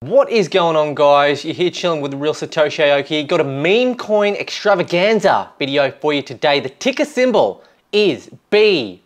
What is going on, guys? You're here chilling with the real Satoshi Aoki. Got a meme coin extravaganza video for you today. The ticker symbol is BOATY.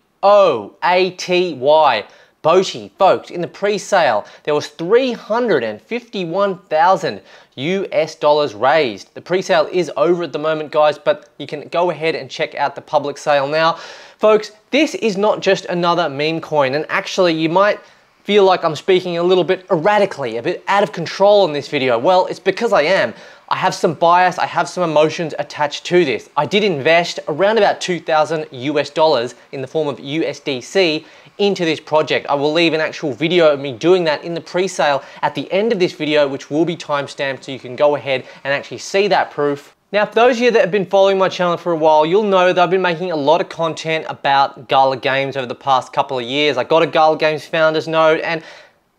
BOATY, folks. In the pre-sale, there was 351,000 US dollars raised. The pre-sale is over at the moment, guys, but you can go ahead and check out the public sale now. Folks, this is not just another meme coin, and actually you might feel like I'm speaking a little bit erratically, a bit out of control in this video. Well, it's because I am. I have some bias, I have some emotions attached to this. I did invest around about 2,000 US dollars in the form of USDC into this project. I will leave an actual video of me doing that in the pre-sale at the end of this video, which will be timestamped so you can go ahead and actually see that proof. Now, for those of you that have been following my channel for a while, you'll know that I've been making a lot of content about Gala Games over the past couple of years. I got a Gala Games founders node, and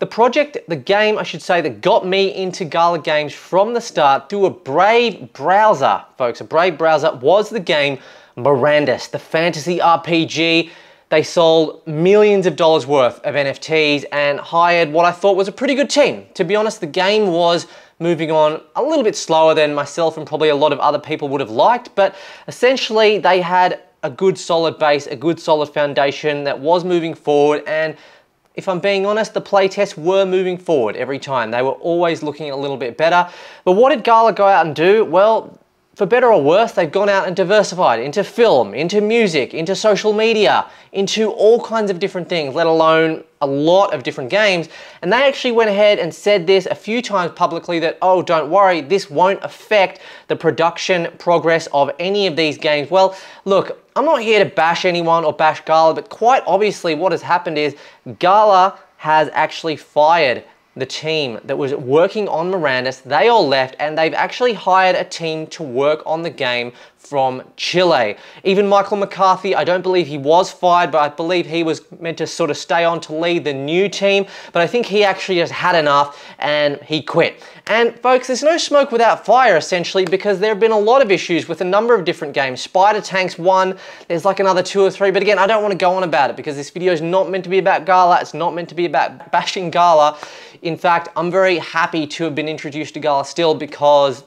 the project, the game, I should say, that got me into Gala Games from the start through a Brave browser, folks. A Brave browser was the game Mirandus, the fantasy RPG. They sold millions of dollars worth of NFTs and hired what I thought was a pretty good team. To be honest, the game was moving on a little bit slower than myself and probably a lot of other people would have liked, but essentially they had a good solid base, a good solid foundation that was moving forward, and if I'm being honest, the playtests were moving forward every time. They were always looking a little bit better. But what did Gala go out and do? Well, for better or worse, they've gone out and diversified into film, into music, into social media, into all kinds of different things, let alone a lot of different games. And they actually went ahead and said this a few times publicly that, oh, don't worry, this won't affect the production progress of any of these games. Well, look, I'm not here to bash anyone or bash Gala, but quite obviously what has happened is Gala has actually fired the team that was working on Mirandus. They all left, and they've actually hired a team to work on the game from Chile. Even Michael McCarthy, I don't believe he was fired, but I believe he was meant to sort of stay on to lead the new team, but I think he actually just had enough and he quit. And folks, there's no smoke without fire, essentially, because there have been a lot of issues with a number of different games. Spider Tank's one, there's like another 2 or 3, but again, I don't want to go on about it because this video is not meant to be about Gala, it's not meant to be about bashing Gala. In fact, I'm very happy to have been introduced to Gala still because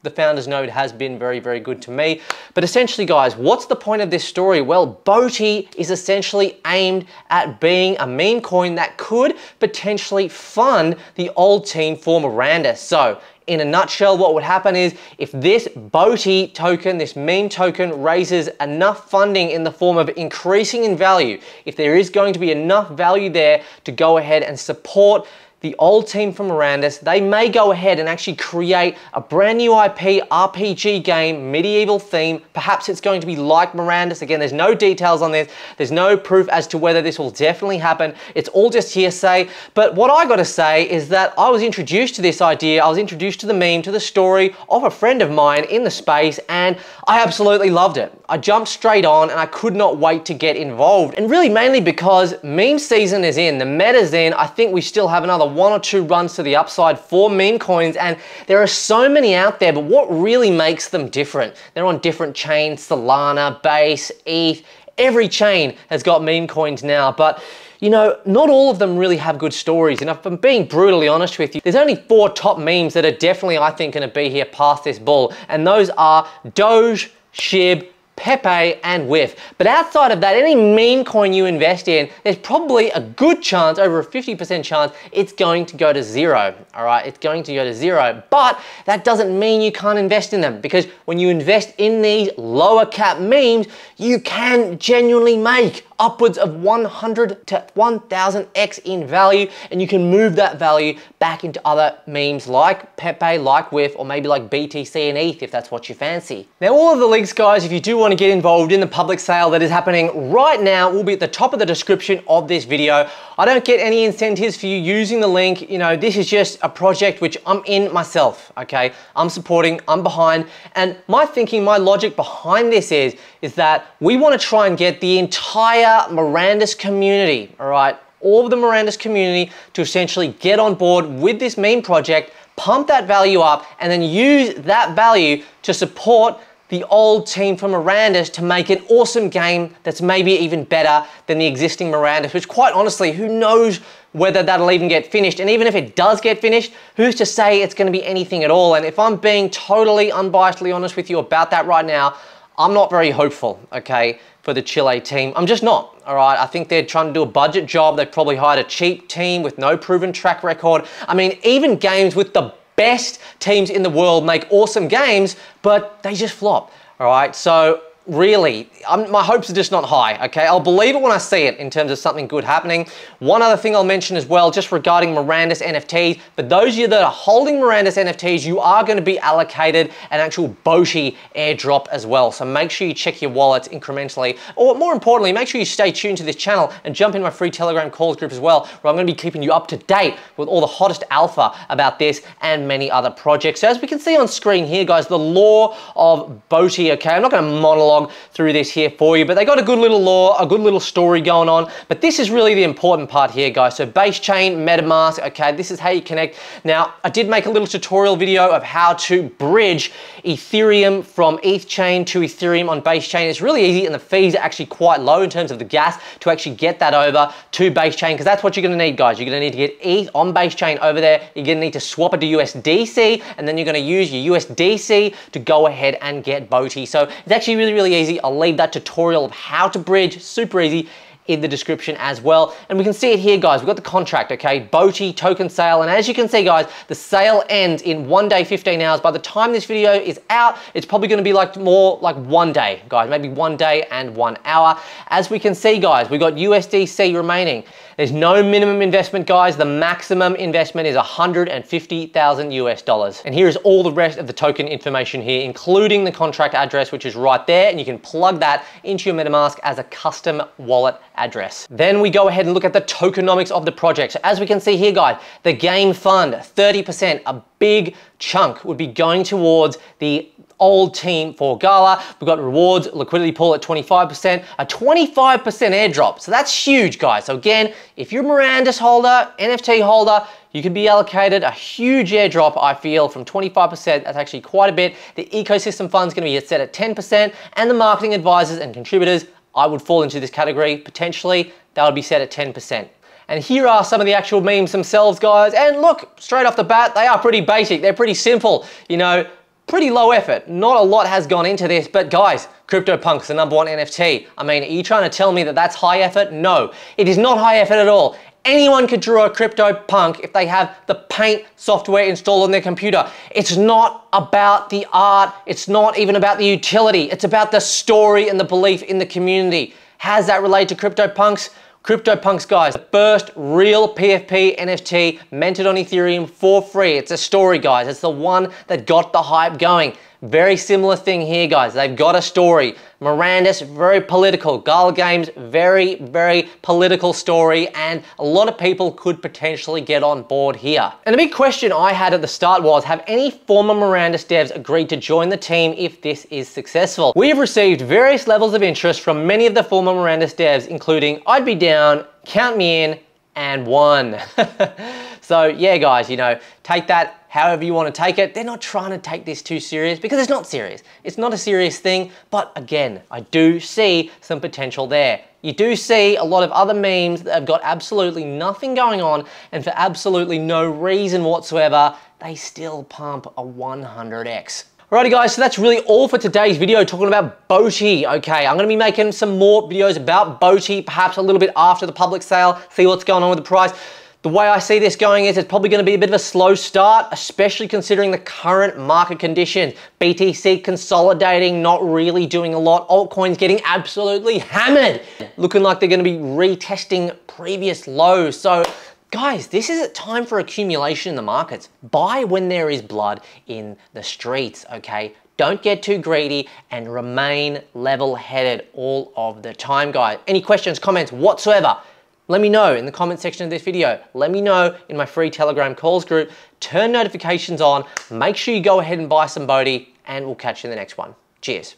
the founders node has been very, very good to me. But essentially, guys, what's the point of this story? Well, BOATY is essentially aimed at being a meme coin that could potentially fund the old team for Mirandus. So, in a nutshell, what would happen is if this BOATY token, this meme token, raises enough funding in the form of increasing in value, if there is going to be enough value there to go ahead and support the old team from Mirandus, they may go ahead and actually create a brand new IP RPG game, medieval theme. Perhaps it's going to be like Mirandus. Again, there's no details on this. There's no proof as to whether this will definitely happen. It's all just hearsay. But what I gotta say is that I was introduced to this idea. I was introduced to the meme, to the story of a friend of mine in the space, and I absolutely loved it. I jumped straight on and I could not wait to get involved. And really mainly because meme season is in, the meta's in. I think we still have another 1 or 2 runs to the upside for meme coins, and there are so many out there, but what really makes them different? They're on different chains, Solana, Base, ETH, every chain has got meme coins now, but you know, not all of them really have good stories. And if I'm being brutally honest with you, there's only 4 top memes that are definitely, I think, gonna be here past this bull, and those are Doge, SHIB, Pepe, and WIF. But outside of that, any meme coin you invest in, there's probably a good chance, over a 50% chance, it's going to go to zero, all right? It's going to go to zero, but that doesn't mean you can't invest in them, because when you invest in these lower cap memes, you can genuinely make upwards of 100 to 1000x in value, and you can move that value back into other memes like Pepe, like WIF, or maybe like BTC and ETH if that's what you fancy. Now, all of the links, guys, if you do want to get involved in the public sale that is happening right now, will be at the top of the description of this video. I don't get any incentives for you using the link. You know, this is just a project which I'm in myself, okay? I'm supporting, I'm behind, and my thinking, my logic behind this is that we want to try and get the entire Mirandus community, all right, all of the Mirandus community to essentially get on board with this meme project, pump that value up, and then use that value to support the old team from Mirandus to make an awesome game that's maybe even better than the existing Mirandus, which quite honestly, who knows whether that'll even get finished. And even if it does get finished, who's to say it's going to be anything at all? And if I'm being totally unbiasedly honest with you about that right now, I'm not very hopeful, okay, for the Chile team. I'm just not, all right? I think they're trying to do a budget job. They've probably hired a cheap team with no proven track record. I mean, even games with the best teams in the world make awesome games, but they just flop, all right? So really, my hopes are just not high, okay? I'll believe it when I see it in terms of something good happening. One other thing I'll mention as well, just regarding Mirandus NFTs, for those of you that are holding Mirandus NFTs, you are going to be allocated an actual BOATY airdrop as well. So make sure you check your wallets incrementally, or more importantly, make sure you stay tuned to this channel and jump in my free Telegram calls group as well, where I'm going to be keeping you up to date with all the hottest alpha about this and many other projects. So as we can see on screen here, guys, the lore of BOATY, okay? I'm not going to monologue through this here for you, but they got a good little lore, a good little story going on. But this is really the important part here, guys. So base chain, MetaMask, okay, this is how you connect. Now, I did make a little tutorial video of how to bridge Ethereum from ETH chain to Ethereum on base chain. It's really easy, and the fees are actually quite low in terms of the gas to actually get that over to base chain, because that's what you're going to need, guys. You're going to need to get ETH on base chain over there. You're going to need to swap it to USDC, and then you're going to use your USDC to go ahead and get BOATY. So it's actually really easy. I'll leave that tutorial of how to bridge, super easy, in the description as well. And we can see it here, guys. We've got the contract, okay? BOATY token sale. And as you can see, guys, the sale ends in 1 day, 15 hours. By the time this video is out, it's probably going to be more like 1 day, guys, maybe 1 day and 1 hour. As we can see, guys, we've got USDC remaining. There's no minimum investment, guys. The maximum investment is 150,000 US dollars. And here is all the rest of the token information here, including the contract address, which is right there. And you can plug that into your MetaMask as a custom wallet address. Then we go ahead and look at the tokenomics of the project. So as we can see here, guys, the game fund, 30%, a big chunk would be going towards the old team for Gala. We've got rewards, liquidity pool at 25%, a 25% airdrop. So that's huge, guys. So again, if you're a Mirandus holder, NFT holder, you could be allocated a huge airdrop, I feel, from 25%. That's actually quite a bit. The ecosystem fund's going to be set at 10%, and the marketing advisors and contributors, I would fall into this category, potentially, that would be set at 10%. And here are some of the actual memes themselves, guys. And look, straight off the bat, they are pretty basic. They're pretty simple, you know, pretty low effort. Not a lot has gone into this, but guys, CryptoPunk's the #1 NFT. I mean, are you trying to tell me that that's high effort? No, it is not high effort at all. Anyone could draw a CryptoPunk if they have the Paint software installed on their computer. It's not about the art. It's not even about the utility. It's about the story and the belief in the community. How does that relate to CryptoPunks? CryptoPunks, guys, the first real PFP NFT minted on Ethereum for free. It's a story, guys. It's the one that got the hype going. Very similar thing here, guys. They've got a story. Mirandus, very political. Gala Games, very political story, and a lot of people could potentially get on board here. And the big question I had at the start was, have any former Mirandus devs agreed to join the team if this is successful? We have received various levels of interest from many of the former Mirandus devs, including I'd be down, count me in, and one. So yeah, guys, you know, take that however you want to take it. They're not trying to take this too serious, because it's not serious. It's not a serious thing, but again, I do see some potential there. You do see a lot of other memes that have got absolutely nothing going on, and for absolutely no reason whatsoever, they still pump a 100x. Alrighty, guys, so that's really all for today's video talking about BOATY. Okay, I'm going to be making some more videos about BOATY, perhaps a little bit after the public sale, see what's going on with the price. The way I see this going is it's probably going to be a bit of a slow start, especially considering the current market conditions. BTC consolidating, not really doing a lot. Altcoins getting absolutely hammered. Looking like they're going to be retesting previous lows. So, guys, this is a time for accumulation in the markets. Buy when there is blood in the streets, okay? Don't get too greedy and remain level-headed all of the time, guys. Any questions, comments whatsoever? Let me know in the comment section of this video. Let me know in my free Telegram calls group. Turn notifications on. Make sure you go ahead and buy some BOATY, and we'll catch you in the next one. Cheers.